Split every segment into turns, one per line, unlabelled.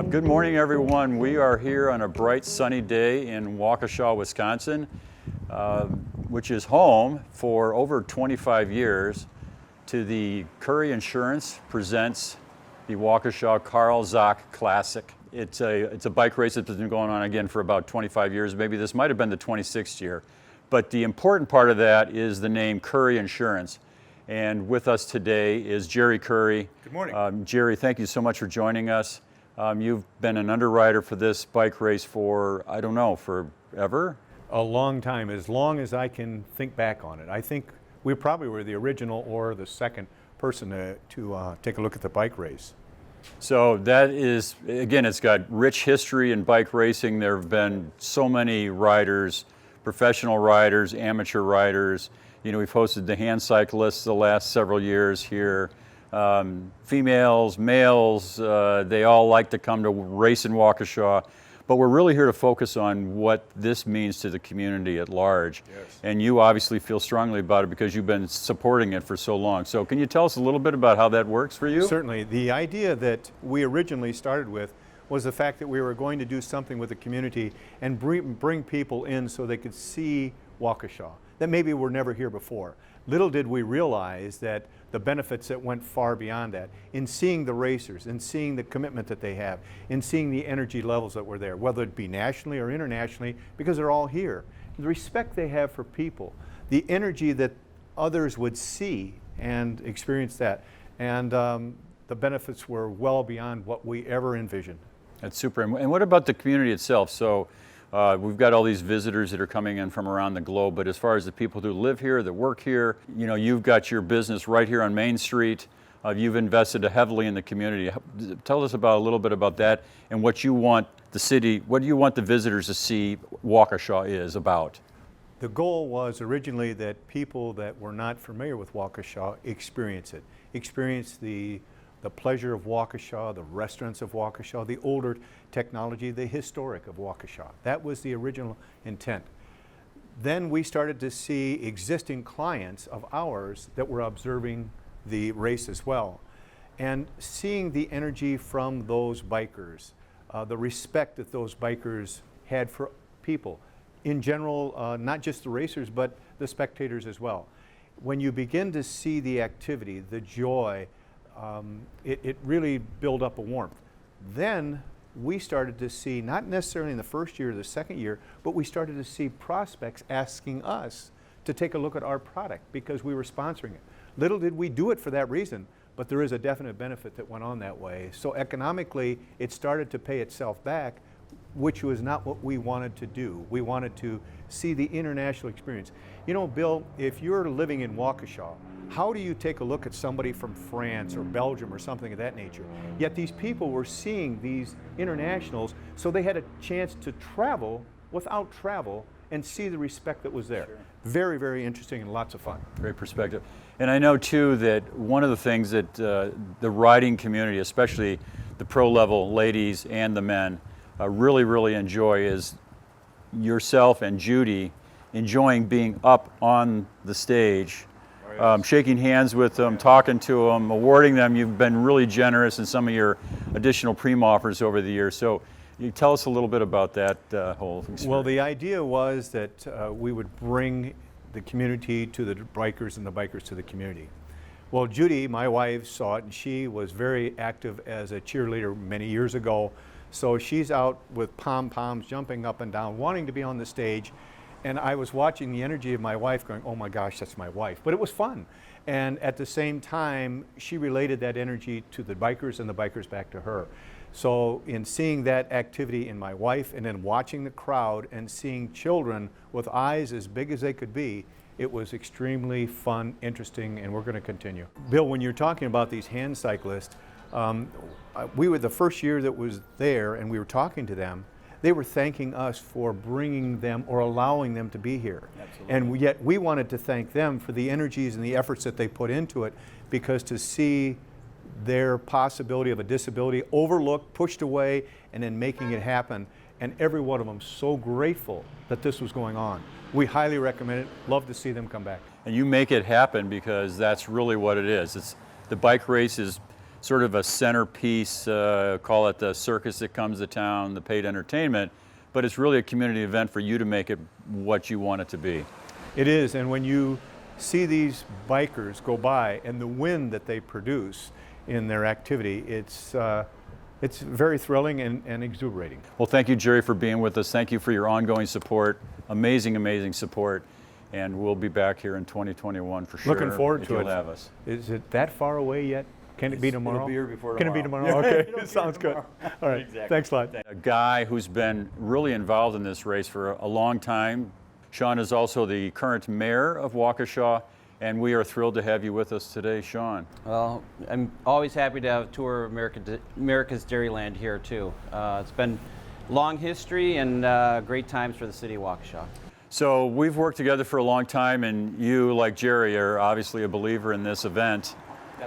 Good morning, everyone. We are here on a bright, sunny day in Waukesha, Wisconsin, which is home for over 25 years to the Couri Insurance presents the Waukesha Carl Zock Classic. It's a bike race that's been going on again for about 25 years. Maybe this might have been the 26th year. But the important part of that is the name Couri Insurance. And with us today is Jerry Couri.
Good morning.
Jerry, thank you so much for joining us. You've been an underwriter for this bike race for, I don't know, forever?
A long time, as long as I can think back on it. I think we probably were the original or the second person to take a look at the bike race.
So that is, again, it's got rich history in bike racing. There have been so many riders, professional riders, amateur riders. You know, we've hosted the hand cyclists the last several years here. Females, males, they all like to come to race in Waukesha, but we're really here to focus on what this means to the community at large.
Yes.
And you obviously feel strongly about it because you've been supporting it for so long. So can you tell us a little bit about how that works for you?
Certainly. The idea that we originally started with was the fact that we were going to do something with the community and bring people in so they could see Waukesha that maybe were never here before. Little did we realize that the benefits that went far beyond that, in seeing the racers, in seeing the commitment that they have, in seeing the energy levels that were there, whether it be nationally or internationally, because they're all here. The respect they have for people, the energy that others would see and experience that, and the benefits were well beyond what we ever envisioned.
That's super. And what about the community itself? So we've got all these visitors that are coming in from around the globe, but as far as the people who live here, that work here, you know, you've got your business right here on Main Street. You've invested heavily in the community. Tell us about a little bit about that and what you want the city, what do you want the visitors to see Waukesha is about?
The goal was originally that people that were not familiar with Waukesha experience it, experience the pleasure of Waukesha, the restaurants of Waukesha, the older technology, the historic of Waukesha. That was the original intent. Then we started to see existing clients of ours that were observing the race as well, and seeing the energy from those bikers, the respect that those bikers had for people in general, not just the racers, but the spectators as well. When you begin to see the activity, the joy, it really built up a warmth. Then we started to see, not necessarily in the first year or the second year, but we started to see prospects asking us to take a look at our product because we were sponsoring it. Little did we do it for that reason, but there is a definite benefit that went on that way. So economically, it started to pay itself back, which was not what we wanted to do. We wanted to see the international experience. You know, Bill, if you're living in Waukesha, how do you take a look at somebody from France or Belgium or something of that nature? Yet these people were seeing these internationals, so they had a chance to travel without travel and see the respect that was there. Sure. Very, very interesting and lots of fun.
Great perspective. And I know too that one of the things that the riding community, especially the pro level ladies and the men, really, really enjoy is yourself and Judy enjoying being up on the stage, shaking hands with them, talking to them, awarding them. You've been really generous in some of your additional pre-offers over the years. So you tell us a little bit about that whole experience.
Well, the idea was that we would bring the community to the bikers and the bikers to the community. Well, Judy, my wife, saw it, and she was very active as a cheerleader many years ago. So she's out with pom-poms, jumping up and down, wanting to be on the stage. And I was watching the energy of my wife going, oh my gosh, that's my wife. But it was fun. And at the same time, she related that energy to the bikers and the bikers back to her. So in seeing that activity in my wife and then watching the crowd and seeing children with eyes as big as they could be, it was extremely fun, interesting, and we're going to continue. Bill, when you're talking about these hand cyclists, we were the first year that was there and we were talking to them. They were thanking us for bringing them or allowing them to be here. Absolutely. And yet we wanted to thank them for the energies and the efforts that they put into it, because to see their possibility of a disability overlooked, pushed away, and then making it happen, and every one of them so grateful that this was going on. We highly recommend it. Love to see them come back.
And you make it happen because that's really what it is. It's the bike race is sort of a centerpiece, call it the circus that comes to town, the paid entertainment, but it's really a community event for you to make it what you want it to be.
It is, and when you see these bikers go by and the wind that they produce in their activity, it's very thrilling and exuberating.
Well, thank you, Jerry, for being with us. Thank you for your ongoing support, amazing, amazing support, and we'll be back here in 2021 for sure.
Looking forward to it.
You'll have us.
Is it that far away yet? Can it be tomorrow?
It'll be here before
Can
tomorrow.
it be tomorrow? Okay,
It'll be
sounds
here
good.
tomorrow.
All right,
Exactly.
thanks a lot.
A guy who's been really involved in this race for a long time. Shawn is also the current mayor of Waukesha, and we are thrilled to have you with us today, Shawn.
Well, I'm always happy to have a tour of America's Dairyland here too. It's been long history and great times for the city of Waukesha.
So we've worked together for a long time, and you, like Jerry, are obviously a believer in this event.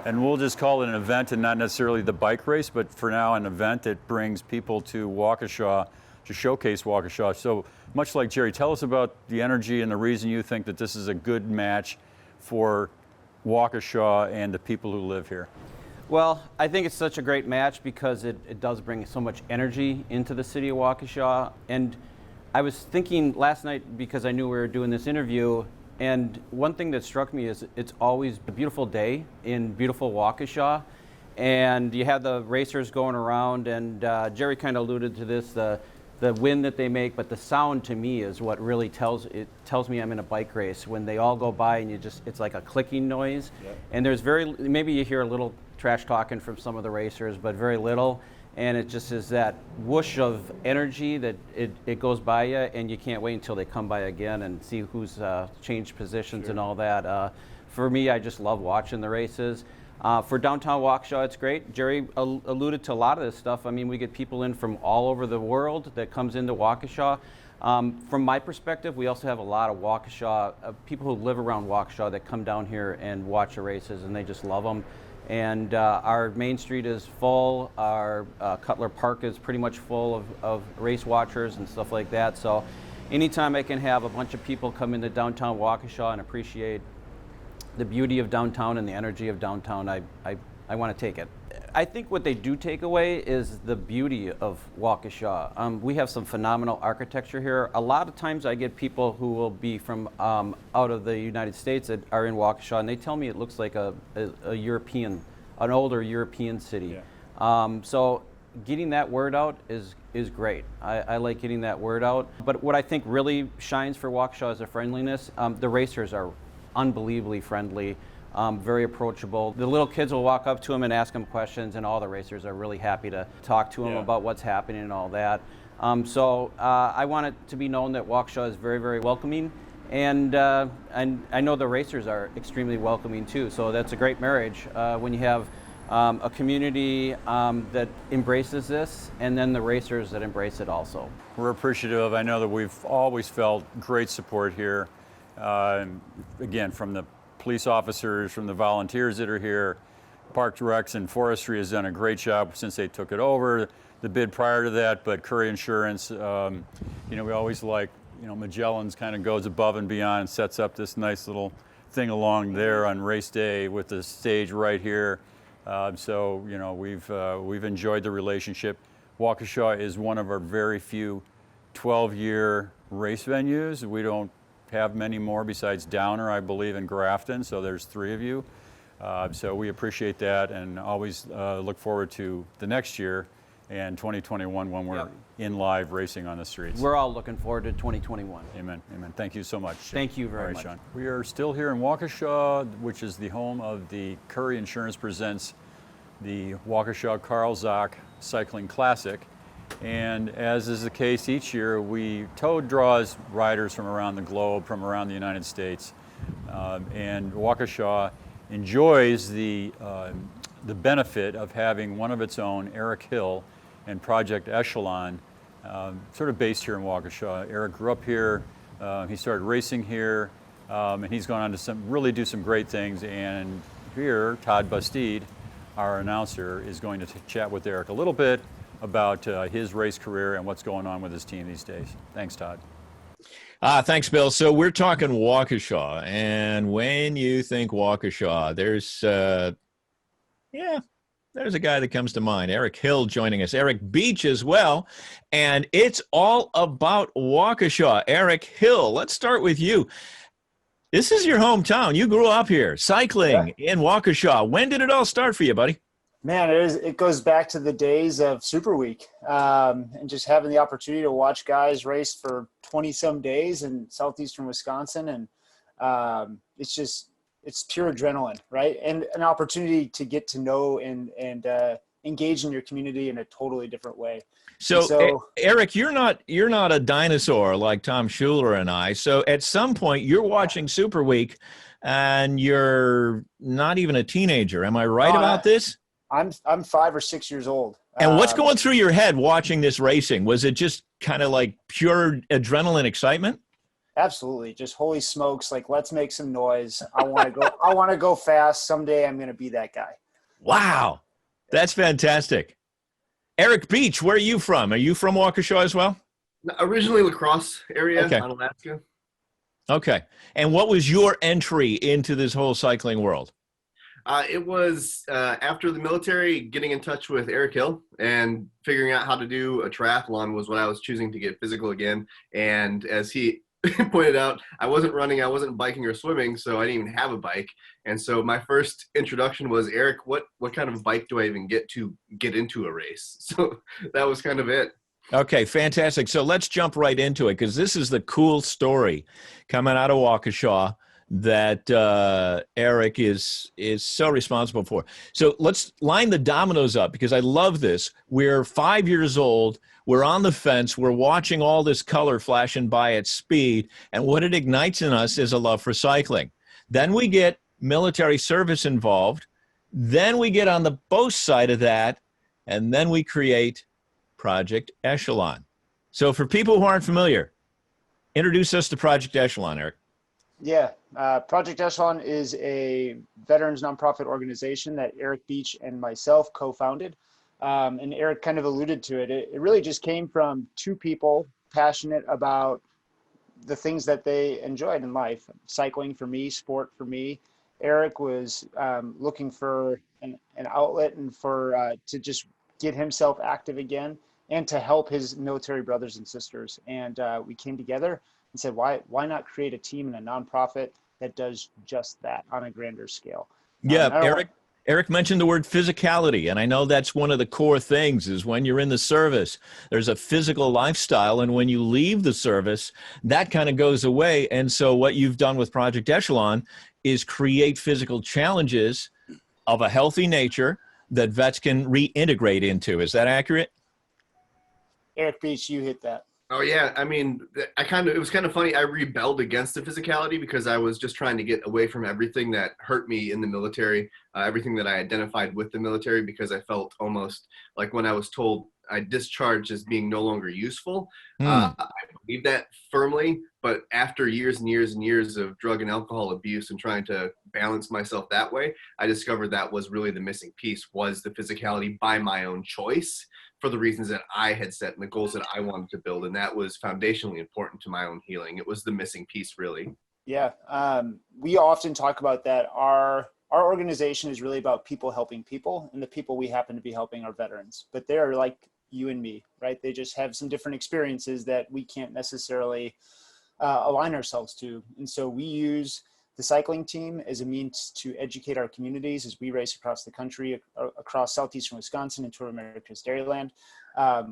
And we'll just call it an event and not necessarily the bike race, but for now an event that brings people to Waukesha to showcase Waukesha. So much like Jerry, tell us about the energy and the reason you think that this is a good match for Waukesha and the people who live here.
Well, I think it's such a great match because it does bring so much energy into the city of Waukesha. And I was thinking last night, because I knew we were doing this interview, and one thing that struck me is it's always a beautiful day in beautiful Waukesha, and you have the racers going around, and Jerry kind of alluded to this, the wind that they make, but the sound to me is what really tells me I'm in a bike race. When they all go by and it's like a clicking noise, yep. And there's maybe you hear a little trash talking from some of the racers, but very little. And it just is that whoosh of energy that it goes by you, and you can't wait until they come by again and see who's changed positions. Sure. And all that. For me, I just love watching the races. For downtown Waukesha, it's great. Jerry alluded to a lot of this stuff. I mean, we get people in from all over the world that comes into Waukesha. From my perspective, we also have a lot of Waukesha, people who live around Waukesha that come down here and watch the races, and they just love them. And our main street is full. Our Cutler Park is pretty much full of race watchers and stuff like that. So anytime I can have a bunch of people come into downtown Waukesha and appreciate the beauty of downtown and the energy of downtown, I want to take it. I think what they do take away is the beauty of Waukesha. We have some phenomenal architecture here. A lot of times I get people who will be from out of the United States that are in Waukesha, and they tell me it looks like an older European city. Yeah. So getting that word out is great. I like getting that word out. But what I think really shines for Waukesha is the friendliness. The racers are unbelievably friendly, very approachable. The little kids will walk up to them and ask them questions, and all the racers are really happy to talk to them about what's happening and all that. So I want it to be known that Waukesha is very, very welcoming, and I know the racers are extremely welcoming too. So that's a great marriage when you have a community that embraces this, and then the racers that embrace it also.
We're appreciative. I know that we've always felt great support here. Again, from the police officers, from the volunteers that are here. Parks, Recs, and Forestry has done a great job since they took it over. The bid prior to that, but Couri Insurance, we always like, Magellan's kind of goes above and beyond and sets up this nice little thing along there on race day with the stage right here. So we've enjoyed the relationship. Waukesha is one of our very few 12-year race venues. We don't have many more besides Downer, I believe, in Grafton, so there's 3 of you. So we appreciate that and always look forward to the next year and 2021 when we're in live racing on the streets.
We're all looking forward to 2021.
Amen, amen. Thank you so much.
Thank you very much.
Shawn. We are still here in Waukesha, which is the home of the Couri Insurance presents the Waukesha Carl Zock Cycling Classic. And as is the case each year, Todd draws riders from around the globe, from around the United States. And Waukesha enjoys the benefit of having one of its own, Eric Hill, and Project Echelon, sort of based here in Waukesha. Eric grew up here, he started racing here, and he's gone on to really do some great things. And here, Todd Busteed, our announcer, is going to chat with Eric a little bit about his race career and what's going on with his team these days. Thanks, Todd.
Thanks, Bill. So we're talking Waukesha, and when you think Waukesha, there's There's a guy that comes to mind, Eric Hill joining us, Eric Beach as well. And it's all about Waukesha. Eric Hill, let's start with you. This is your hometown. You grew up here, cycling in Waukesha. When did it all start for you, buddy?
Man, it goes back to the days of Super Week, and just having the opportunity to watch guys race for 20-some days in southeastern Wisconsin. And it's pure adrenaline, right? And an opportunity to get to know and engage in your community in a totally different way.
So Eric, you're not a dinosaur like Tom Schuler and I. So at some point you're watching Super Week and you're not even a teenager. Am I right about this?
I'm 5 or 6 years old.
And what's going through your head watching this racing? Was it just kind of like pure adrenaline excitement?
Absolutely. Just holy smokes. Like, let's make some noise. I want to go fast. Someday I'm going to be that guy.
Wow. That's fantastic. Eric Beach, where are you from? Are you from Waukesha as well?
Originally La Crosse area,
Okay.
on Alaska.
Okay. And what was your entry into this whole cycling world?
It was after the military, getting in touch with Eric Hill and figuring out how to do a triathlon was what I was choosing to get physical again. And as he pointed out, I wasn't running, I wasn't biking or swimming, so I didn't even have a bike. And so my first introduction was, Eric, what kind of bike do I even get into a race? So that was kind of it.
Okay, fantastic. So let's jump right into it because this is the cool story coming out of Waukesha that Eric is so responsible for. So let's line the dominoes up because I love this. We're 5 years old. We're on the fence. We're watching all this color flashing by at speed. And what it ignites in us is a love for cycling. Then we get military service involved. Then we get on the both side of that. And then we create Project Echelon. So for people who aren't familiar, introduce us to Project Echelon, Eric.
Yeah. Project Echelon is a veterans nonprofit organization that Eric Beach and myself co-founded. And Eric kind of alluded to it. It really just came from two people passionate about the things that they enjoyed in life. Cycling for me, sport for me. Eric was looking for an outlet and for to just get himself active again and to help his military brothers and sisters. And we came together and said, why not create a team and a nonprofit that does just that on a grander scale?
Yeah, Eric mentioned the word physicality, and I know that's one of the core things is when you're in the service, there's a physical lifestyle, and when you leave the service, that kind of goes away. And so what you've done with Project Echelon is create physical challenges of a healthy nature that vets can reintegrate into. Is that accurate?
Eric Beach, you hit that.
Oh yeah, I mean, it was kind of funny. I rebelled against the physicality because I was just trying to get away from everything that hurt me in the military, everything that I identified with the military, because I felt almost like when I was told I discharged as being no longer useful. I believe that firmly, but after years and years and years of drug and alcohol abuse and trying to balance myself that way, I discovered that was really the missing piece, was the physicality by my own choice, for the reasons that I had set and the goals that I wanted to build. And that was foundationally important to my own healing. It was the missing piece, really.
Yeah. We often talk about that. Our organization is really about people helping people, and the people we happen to be helping are veterans, but they're like you and me, right? They just have some different experiences that we can't necessarily align ourselves to. And so we use the cycling team as a means to educate our communities as we race across the country, across southeastern Wisconsin and toward America's Dairyland.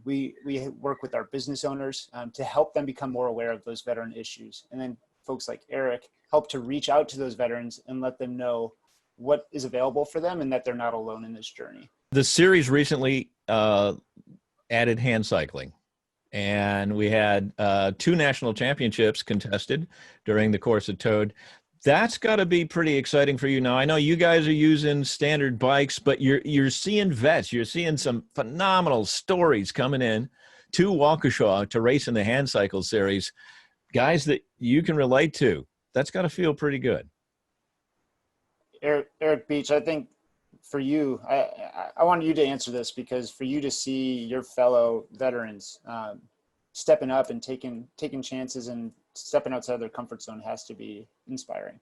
We work with our business owners to help them become more aware of those veteran issues. And then folks like Eric help to reach out to those veterans and let them know what is available for them and that they're not alone in this journey.
The series recently added hand cycling. And we had 2 national championships contested during the course of Todd. That's got to be pretty exciting for you now. I know you guys are using standard bikes, but you're seeing vets. You're seeing some phenomenal stories coming in to Waukesha to race in the hand cycle series. Guys that you can relate to. That's got to feel pretty good.
Eric Beach, I think for you, I wanted you to answer this, because for you to see your fellow veterans stepping up and taking chances and stepping outside their comfort zone has to be inspiring.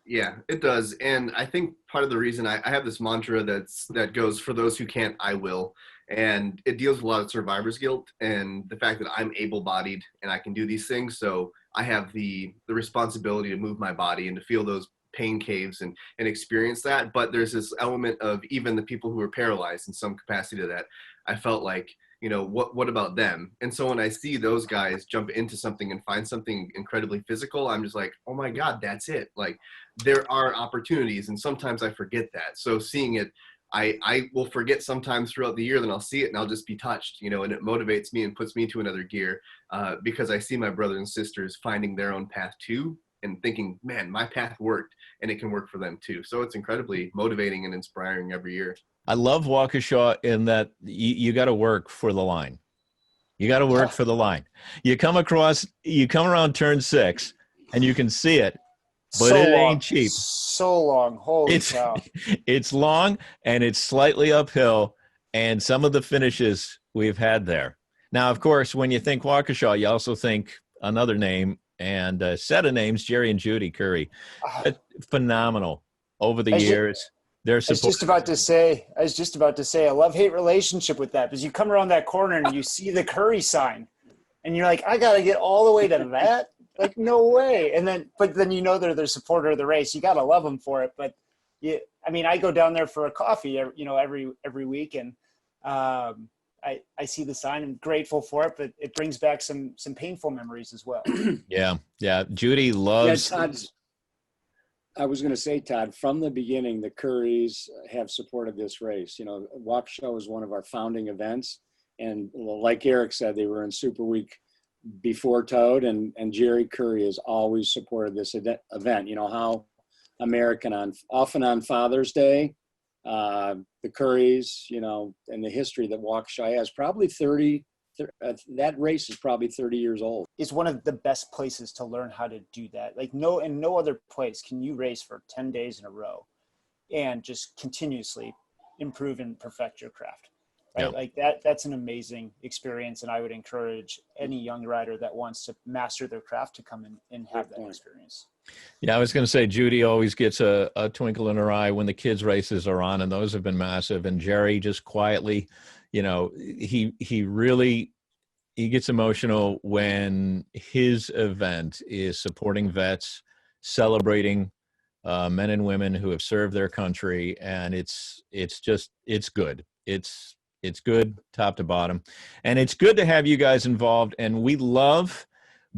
Yeah, it does. And I think part of the reason I have this mantra that goes, for those who can't, I will. And it deals with a lot of survivor's guilt and the fact that I'm able-bodied and I can do these things. So I have the responsibility to move my body and to feel those pain caves and experience that. But there's this element of even the people who are paralyzed in some capacity to that. I felt like, you know, what about them? And so when I see those guys jump into something and find something incredibly physical, I'm just like, oh my God, that's it. Like, there are opportunities, and sometimes I forget that. So seeing it, I will forget sometimes throughout the year, then I'll see it and I'll just be touched, you know, and it motivates me and puts me into another gear because I see my brothers and sisters finding their own path too and thinking, man, my path worked and it can work for them too. So it's incredibly motivating and inspiring every year.
I love Waukesha in that you got to work for the line. You got to work for the line. You come around turn 6 and you can see it, but
So
it
long.
ain't cheap.
So long. Holy cow.
It's long and it's slightly uphill, and some of the finishes we've had there. Now, of course, when you think Waukesha, you also think another name and a set of names, Jerry and Judy Couri. Phenomenal over the years. Their
I was
support.
just about to say, a love-hate relationship with that, because you come around that corner and you see the Couri sign and you're like, I got to get all the way to that. Like, no way. But then you know they're the supporter of the race. You got to love them for it. But I mean, I go down there for a coffee, you know, every week, and I see the sign. I'm grateful for it, but it brings back some painful memories as well.
Yeah. Judy loves.
Yeah, I was going to say, Todd, from the beginning, the Couris have supported this race. You know, Waukesha was one of our founding events. And like Eric said, they were in Super Week before Todd, and Jerry Couri has always supported this event. You know, how American often on Father's Day, the Couris, you know, and the history that Waukesha has, probably that race is probably 30 years old.
It's one of the best places to learn how to do that. Like, in no other place can you race for 10 days in a row and just continuously improve and perfect your craft. Right?
Yeah.
Like that's an amazing experience. And I would encourage any young rider that wants to master their craft to come in and have that experience.
Yeah, I was going to say, Judy always gets a twinkle in her eye when the kids' races are on, and those have been massive. And Jerry just quietly, you know, he gets emotional when his event is supporting vets, celebrating men and women who have served their country, and it's good. It's good top to bottom, and it's good to have you guys involved. And we love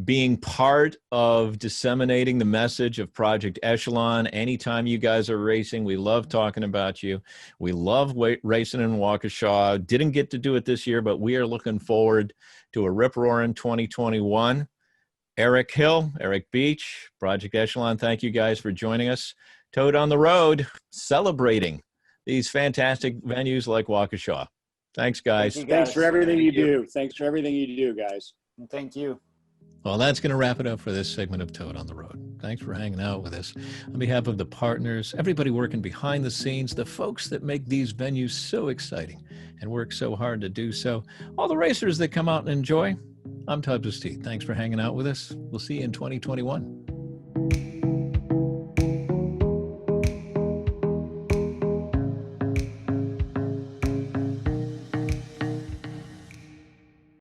being part of disseminating the message of Project Echelon. Anytime you guys are racing, we love talking about you. We love racing in Waukesha. Didn't get to do it this year, but we are looking forward to a rip-roaring 2021. Eric Hill, Eric Beach, Project Echelon, thank you guys for joining us. Toad on the road, celebrating these fantastic venues like Waukesha. Thanks, guys.
Thanks for everything you do. Thanks for everything you do, guys.
And thank you.
Well, that's going to wrap it up for this segment of Toad on the Road. Thanks for hanging out with us. On behalf of the partners, everybody working behind the scenes, the folks that make these venues so exciting and work so hard to do so, all the racers that come out and enjoy, I'm Todd Busteed. Thanks for hanging out with us. We'll see you in 2021.